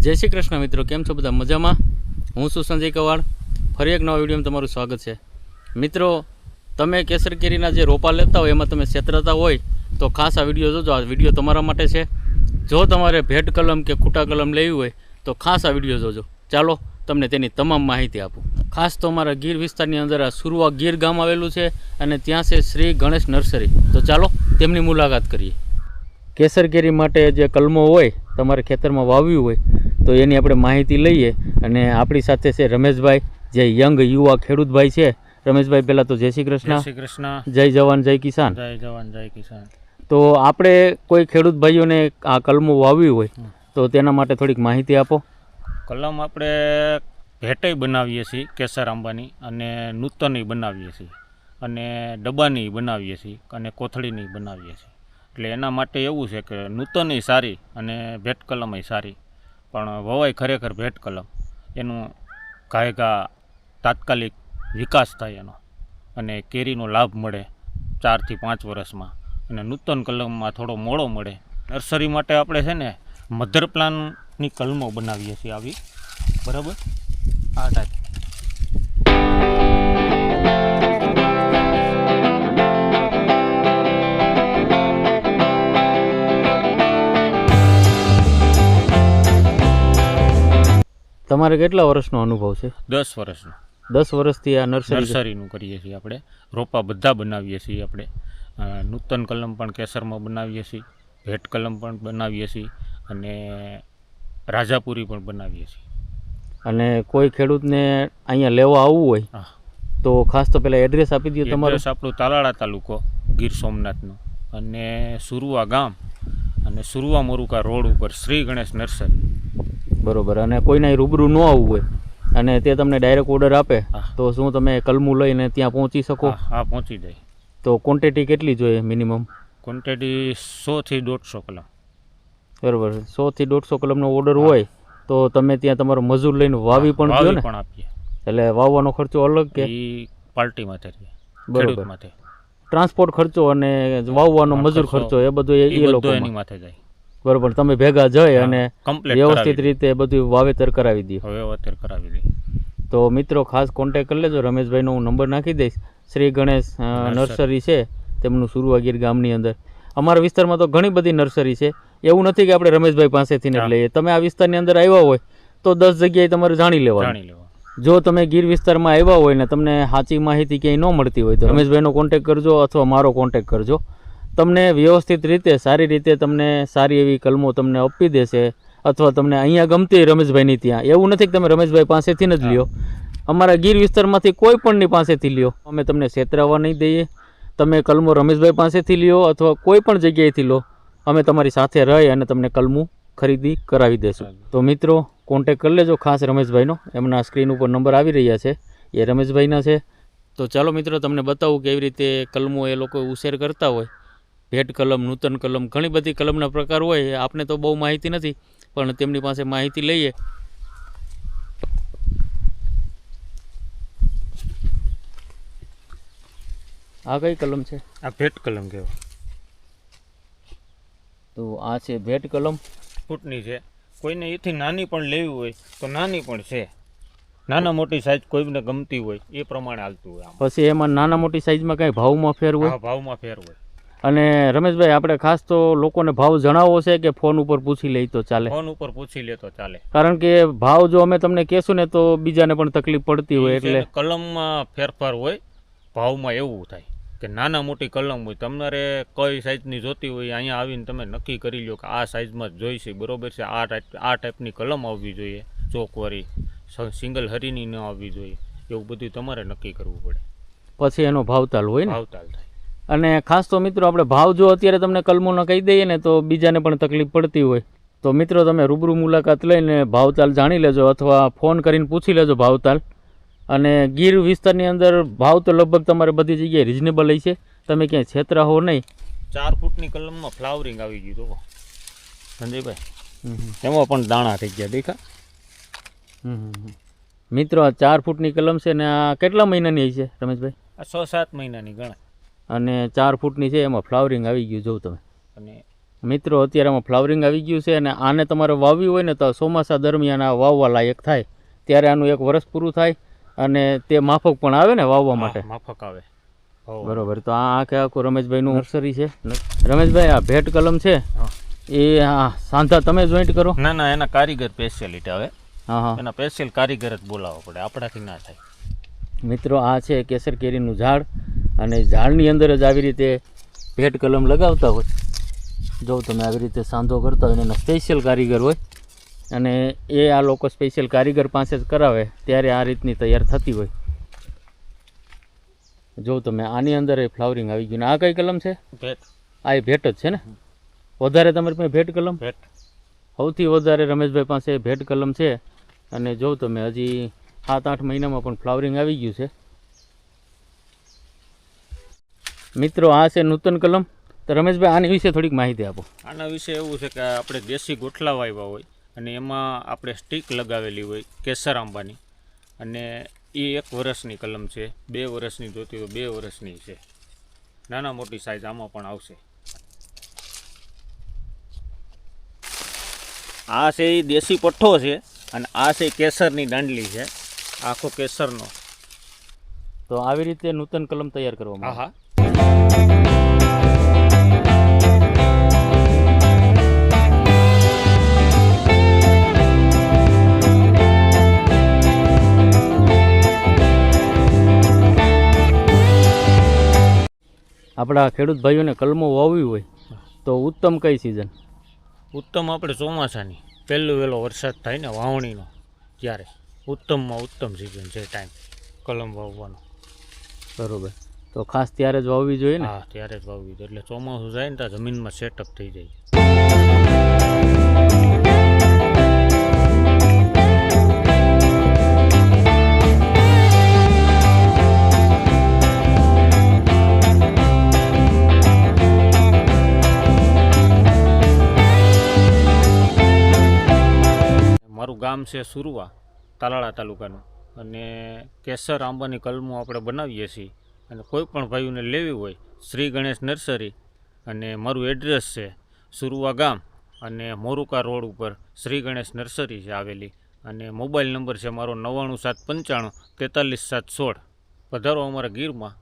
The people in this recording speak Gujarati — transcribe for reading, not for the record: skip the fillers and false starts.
જય શ્રી કૃષ્ણ મિત્રો, કેમ છો બધા? મજામાં? હું છું સંજય કવાડ. ફરી એક નવા વિડીયોમાં તમારું સ્વાગત છે. મિત્રો, તમે કેસર કેરીના જે રોપા લેતા હોય એમાં તમે છેતરાતા હોય તો ખાસ આ વિડીયો જોજો. આ વિડીયો તમારા માટે છે. જો તમારે ભેટ કલમ કે ખૂટા કલમ લેવી હોય તો ખાસ આ વિડીયો જોજો. ચાલો તમને તેની તમામ માહિતી આપું. ખાસ તો અમારા ગીર વિસ્તારની અંદર આ સુરવા ગીર ગામ આવેલું છે અને ત્યાં છે શ્રી ગણેશ નર્સરી. તો ચાલો તેમની મુલાકાત કરીએ. કેસર કેરી માટે જે કલમો હોય તમારે ખેતરમાં વાવ્યું હોય તો એની આપણે માહિતી લઈએ. અને આપણી સાથે છે રમેશભાઈ, જે યંગ યુવા ખેડૂતભાઈ છે. રમેશભાઈ, પહેલાં તો જય શ્રી કૃષ્ણ. જય શ્રી કૃષ્ણ. જય જવાન જય કિસાન. જય જવાન જય કિસાન. તો આપણે કોઈ ખેડૂત ભાઈઓને આ કલમો વાવ્યું હોય તો તેના માટે થોડીક માહિતી આપો. કલમ આપણે ભેટય બનાવીએ છીએ કેસર આંબાની, અને નૂતનય બનાવીએ છીએ, અને ડબ્બાની બનાવીએ છીએ, અને કોથળીની બનાવીએ છીએ. એટલે એના માટે એવું છે કે નૂતનય સારી અને ભેટ કલમય સારી, પણ વવાય ખરેખર ભેટ કલમ. એનું ઘાયઘા તાત્કાલિક વિકાસ થાય એનો, અને કેરીનો લાભ મળે 4 થી 5 વર્ષમાં. અને નૂતન કલમમાં થોડો મોડો મળે. નર્સરી માટે આપણે છે ને મધર પ્લાનની કલમો બનાવીએ છીએ આવી, બરાબર? આ ટાઈપ. તમારે કેટલા વર્ષનો અનુભવ છે? 10 વર્ષનો. 10 વર્ષથી આ નર્સરીનું કરીએ છીએ આપણે. રોપા બધા બનાવીએ છીએ આપણે. નૂતન કલમ પણ કેસરમાં બનાવીએ છીએ, ભેટ કલમ પણ બનાવીએ છીએ, અને રાજાપુરી પણ બનાવીએ છીએ. અને કોઈ ખેડૂતને અહીંયા લેવા આવવું હોય તો ખાસ તો પહેલાં એડ્રેસ આપી દો તમારું. એડ્રેસ આપણું તાલાળા તાલુકો, ગીર સોમનાથનું, અને સુરવા ગામ, અને સુરવા મોરુકા રોડ ઉપર શ્રી ગણેશ નર્સરી. બરોબર. અને કોઈને રૂબરૂ ન આવવું હોય અને તે તમને ડાયરેક્ટ ઓર્ડર આપે તો શું તમે કલમું લઈને ત્યાં પહોંચી શકો? હા, પહોંચી જાય. તો ક્વોન્ટિટી કેટલી જોઈએ મિનિમમ? ક્વોન્ટિટી 100 થી 150 કલમ. બરાબર. 100 થી 150 કલમનો ઓર્ડર હોય તો તમે ત્યાં તમારો મજૂર લઈને વાવી પણ દો ને? પણ આપીએ. એટલે વાવવાનો ખર્ચો અલગ કે પાર્ટીમાંથી? બરોબર. ટ્રાન્સપોર્ટ ખર્ચો અને વાવવાનો મજૂર ખર્ચો એ બધું એ લોકો એની માથે જાય. બરોબર. તમે ભેગા જઈ અને વ્યવસ્થિત રીતે બધું વાવેતર કરાવી દો. વાવેતર કરાવી દઈએ. તો મિત્રો ખાસ કોન્ટેક્ટ કરી લેજો. રમેશભાઈનો હું નંબર નાખી દઈશ. શ્રી ગણેશ નર્સરી છે તેમનું સુરવા ગીર ગામની અંદર. અમારા વિસ્તારમાં તો ઘણી બધી નર્સરી છે. એવું નથી કે આપણે રમેશભાઈ પાસેથી જ લઈએ. તમે આ વિસ્તારની અંદર આવ્યા હોય તો 10 જગ્યાએ તમારે જાણી લેવાનું. જો તમે ગીર વિસ્તારમાં આવ્યા હોય ને તમને સાચી માહિતી ક્યાંય ન મળતી હોય તો રમેશભાઈનો કોન્ટેક્ટ કરજો અથવા મારો કોન્ટેક્ટ કરજો. તમને વ્યવસ્થિત રીતે સારી રીતે તમને સારી એવી કલમો તમને આપી દેશે. અથવા તમને અહીંયા ગમતી રમેશભાઈની ત્યાં. એવું નથી કે તમે રમેશભાઈ પાસેથી જ લ્યો. અમારા ગીર વિસ્તારમાંથી કોઈ પણની પાસેથી લ્યો. અમે તમને છેતરાવા નહીં દઈએ. તમે કલમો રમેશભાઈ પાસેથી લ્યો અથવા કોઈ પણ જગ્યાએથી લો, અમે તમારી સાથે રહી અને તમને કલમું ખરીદી કરાવી દેશું. તો મિત્રો કોન્ટેક્ટ કરી લેજો ખાસ રમેશભાઈનો. એમના સ્ક્રીન ઉપર નંબર આવી રહ્યા છે, એ રમેશભાઈના છે. તો ચાલો મિત્રો તમને બતાવું કેવી રીતે કલમો એ લોકો ઉછેર કરતા હોય. ભેટ કલમ, નૂતન કલમ, ઘણી બધી કલમના પ્રકાર હોય. આપણે તો બહુ માહિતી નથી, પણ તેમની પાસે માહિતી લઈએ. આ કઈ કલમ છે? આ ભેટ કલમ કહેવાય. તો આ છે ભેટ કલમ. ફૂટની છે. કોઈને એથી નાની પણ લેવી હોય તો નાની પણ છે. નાના મોટી સાઈઝ કોઈને ગમતી હોય એ પ્રમાણે હાલતું હોય. પછી એમાં નાના મોટી સાઈઝમાં કાંઈ ભાવમાં ફેર હોય? હા, ભાવમાં ફેર હોય. અને રમેશભાઈ, આપણે ખાસ તો લોકોને ભાવ જણાવવો છે કે ફોન ઉપર પૂછી લઈ તો ચાલે? ફોન ઉપર પૂછી લે તો ચાલે. કારણ કે ભાવ જો અમે તમને કહેશું ને તો બીજાને પણ તકલીફ પડતી હોય. એટલે કલમમાં ફેરફાર હોય, ભાવમાં એવું થાય કે નાના મોટી કલમ હોય. તમારે કઈ સાઈઝની જોતી હોય અહીંયા આવીને તમે નક્કી કરી લો કે આ સાઈઝમાં જ જોઈશે, બરોબર છે. આ ટાઈપની કલમ આવવી જોઈએ, ચોકવાળી, સિંગલ હરીની ન આવવી જોઈએ. એવું બધું તમારે નક્કી કરવું પડે. પછી એનો ભાવતાલ હોય ને? ભાવતાલ થાય. અને ખાસ તો મિત્રો આપણે ભાવ જો અત્યારે તમને કલમોનો કહી દઈએ ને તો બીજાને પણ તકલીફ પડતી હોય. તો મિત્રો તમે રૂબરૂ મુલાકાત લઈને ભાવતાલ જાણી લેજો અથવા ફોન કરીને પૂછી લેજો ભાવતાલ. અને ગીર વિસ્તારની અંદર ભાવ તો લગભગ તમારે બધી જગ્યાએ રિઝનેબલ છે. તમે ક્યાંય છેતરા હો નહીં. 4 ફૂટની કલમમાં ફ્લાવરિંગ આવી ગયું તો સંજયભાઈ, એમાં પણ દાણા થઈ ગયા દેખા. મિત્રો આ 4 ફૂટની કલમ છે ને આ કેટલા મહિનાની છે રમેશભાઈ? આ 6-7 મહિનાની ગણાય. અને 4 ફૂટની છે, એમાં ફ્લાવરિંગ આવી ગયું જોઉં તમે. અને મિત્રો અત્યારે આમાં ફ્લાવરિંગ આવી ગયું છે અને આને તમારે વાવ્યું હોય ને તો ચોમાસા દરમિયાન આ વાવવા લાયક થાય ત્યારે આનું 1 વર્ષ પૂરું થાય અને તે માફક પણ આવે ને વાવવા માટે. માફક આવે. બરોબર. તો આ આખે આખું રમેશભાઈનું નર્સરી છે. રમેશભાઈ આ ભેટ કલમ છે એ સાંધા તમે જોઈન્ટ કરો? ના ના, એના કારીગર સ્પેશિયાલિટી આવે. હા હા, એના સ્પેશિયલ કારીગર જ બોલાવવો પડે, આપણાથી ના થાય. મિત્રો આ છે કેસર કેરીનું ઝાડ અને ઝાડની અંદર જ આવી રીતે ભેટ કલમ લગાવતા હોય. જો તમે આવી રીતે સાંધો કરતા હોય એના સ્પેશિયલ કારીગર હોય અને એ આ લોકો સ્પેશિયલ કારીગર પાસે જ કરાવે ત્યારે આ રીતની તૈયાર થતી હોય. જો તમે આની અંદર એ ફ્લાવરિંગ આવી ગયું. આ કઈ કલમ છે? ભેટ. આ એ ભેટ જ છે ને? વધારે તમારી પાસે ભેટ કલમ? ભેટ સૌથી વધારે રમેશભાઈ પાસે ભેટ કલમ છે અને જો તમે હજી 7-8 મહિનામાં પણ ફ્લાવરિંગ આવી ગયું છે. મિત્રો આ છે નૂતન કલમ. તો રમેશભાઈ આની વિશે થોડીક માહિતી આપો. આના વિશે એવું છે કે આપણે દેશી ગોઠલા વાવ્યા હોય અને એમાં આપણે સ્ટીક લગાવેલી હોય કેસર આંબાની, અને એ 1 વર્ષની કલમ છે. 2 વર્ષની જોતી તો 2 વર્ષની છે. નાના મોટી સાઈઝ આમાં પણ આવશે. આ છે એ દેશી પઠ્ઠો છે અને આ છે કેસરની દાંડલી છે, આખો કેસરનો. તો આવી રીતે નૂતન કલમ તૈયાર કરવામાં હા આવે. હા. આપણા ખેડૂત ભાઈઓને કલમો વાવવી હોય તો ઉત્તમ કઈ સિઝન? ઉત્તમ આપણે ચોમાસાની વહેલો વરસાદ થાય ને વાવણીનો, ત્યારે ઉત્તમમાં ઉત્તમ સિઝન છે ટાઈમ કલમ વાવવાનો. બરોબર. તો ખાસ ત્યારે જ વાવવી જોઈએ ને? હા, ત્યારે જ વાવવી જોઈએ. એટલે ચોમાસું જાય ને ત્યાં જમીનમાં સેટઅપ થઈ જાય. મારું ગામ છે સુરવા, તાલાળા તાલુકાનું, અને કેસર આંબાની કલમો આપણે બનાવીએ છીએ. અને કોઈ પણ ભાઈઓને લેવી હોય શ્રી ગણેશ નર્સરી, અને મારું એડ્રેસ છે સુરવા ગામ અને મોરુકા રોડ ઉપર શ્રી ગણેશ નર્સરી છે આવેલી. અને મોબાઈલ નંબર છે મારો 99795 43716. પધારો અમારા ગીરમાં.